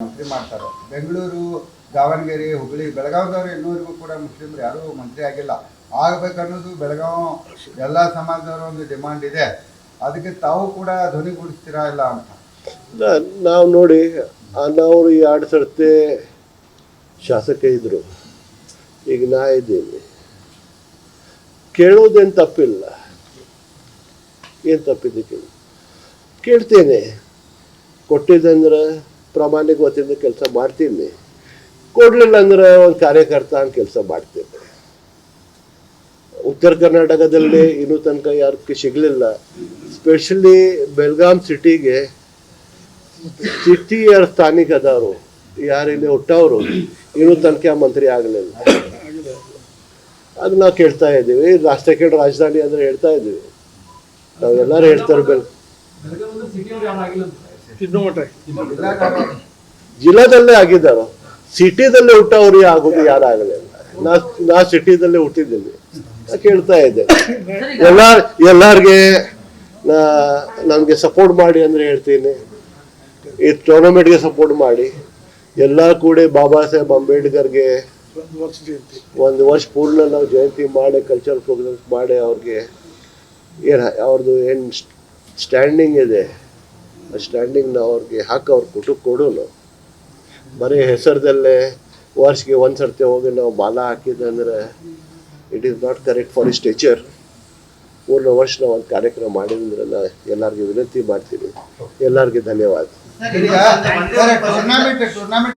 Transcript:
ಮಂತ್ರಿ ಮಾಡ್ತಾರೆ. ಬೆಂಗಳೂರು, ದಾವಣಗೆರೆ, ಹುಬ್ಬಳ್ಳಿ, ಬೆಳಗಾವಿದವರು ಇನ್ನೂವರೆಗೂ ಕೂಡ ಮುಸ್ಲಿಮ್ರು ಯಾರೂ ಮಂತ್ರಿ ಆಗಿಲ್ಲ. ಆಗಬೇಕನ್ನೋದು ಬೆಳಗಾವಿ ಎಲ್ಲ ಸಮಾಜದವರ ಒಂದು ಡಿಮಾಂಡ್ ಇದೆ. ಅದಕ್ಕೆ ತಾವು ಕೂಡ ಧ್ವನಿಗೂಡಿಸ್ತೀರಾ ಇಲ್ಲ ಅಂತ ನಾವು ನೋಡಿ, ಅವರು 2 ಸರ್ತಿ ಶಾಸಕ ಇದ್ದರು, ಈಗ ನಾ ಇದ್ದೀನಿ. ಕೇಳೋದೇನು ತಪ್ಪಿಲ್ಲ, ಏನು ತಪ್ಪಿದೆ ಕೇಳ್ತೇನೆ. ಕೊಟ್ಟಿದ್ದಂದ್ರೆ ಪ್ರಾಮಾಣಿಕವತಿಯಿಂದ ಕೆಲಸ ಮಾಡ್ತೀನಿ, ಕೊಡಲಿಲ್ಲ ಅಂದ್ರೆ ಒಂದು ಕಾರ್ಯಕರ್ತ ಅಂತ ಕೆಲಸ ಮಾಡ್ತೇನೆ. ಉತ್ತರ ಕರ್ನಾಟಕದಲ್ಲಿ ಇನ್ನೂ ತನಕ ಯಾರಕ್ಕೆ ಸಿಗಲಿಲ್ಲ. ಸ್ಪೆಷಲಿ ಬೆಳಗಾಂ ಸಿಟಿಗೆ ಸಿಟಿಯ ಸ್ಥಾನಿಕ ಅದವರು ಯಾರಿಲ್ಲಿ ಹುಟ್ಟವರು ಇನ್ನೂ ತನಕ ಮಂತ್ರಿ ಆಗಲಿಲ್ಲ. ಅದು ನಾವು ಕೇಳ್ತಾ ಇದ್ದೀವಿ. ರಾಷ್ಟ್ರಕ್ಕೆ ರಾಜಧಾನಿ ಅಂದರೆ ಹೇಳ್ತಾ ಇದ್ದೀವಿ. ನಾವೆಲ್ಲರೂ ಹೇಳ್ತಾರೆ ಜಿಲ್ಲಾದಲ್ಲೇ ಆಗಿದ್ದಾರೋ, ಸಿಟಿದಲ್ಲೇ ಹುಟ್ಟವ್ರು ಆಗೋದು ಯಾರಾಗಲಿಲ್ಲ. ನಾ ಸಿಟಿದಲ್ಲೇ ಹುಟ್ಟಿದ್ದೀನಿ. ಕೇಳ್ತಾ ಇದ್ದೆ ಎಲ್ಲಾರ್ಗೆ ನಮಗೆ ಸಪೋರ್ಟ್ ಮಾಡಿ ಅಂದರೆ ಹೇಳ್ತೀನಿ. ಈ ಟೂರ್ನಮೆಂಟ್ಗೆ ಸಪೋರ್ಟ್ ಮಾಡಿ, ಎಲ್ಲ ಕೂಡ ಬಾಬಾ ಸಾಹೇಬ್ ಅಂಬೇಡ್ಕರ್ಗೆ 1 ವರ್ಷ ಪೂರ್ಣ ನಾವು ಜಯಂತಿ ಮಾಡಿ, ಕಲ್ಚರಲ್ ಪ್ರೋಗ್ರಾಮ್ಸ್ ಮಾಡಿ, ಅವ್ರಿಗೆ ಅವ್ರದ್ದು ಏನು ಸ್ಟ್ಯಾಂಡಿಂಗ್ ಇದೆ ಆ ಸ್ಟ್ಯಾಂಡಿಂಗ್ನ ಅವ್ರಿಗೆ ಹಾಕಿ ಅವ್ರ ಕುಟುಂಬ ಕೊಡೋನು. ಬರೀ ಹೆಸರದಲ್ಲೇ ವರ್ಷಕ್ಕೆ 1 ಸರ್ತಿ ಹೋಗಿ ನಾವು ಮಾಲ ಹಾಕಿದಂದ್ರೆ it is not correct for stature. ಪೂರ್ಣ ವರ್ಷ ನಾವು ಒಂದು ಕಾರ್ಯಕ್ರಮ ಮಾಡಿದ್ರೆ ನಾ ಎಲ್ಲರಿಗೂ ವಿನಂತಿ ಮಾಡ್ತೀನಿ. ಎಲ್ಲರಿಗೂ ಧನ್ಯವಾದ.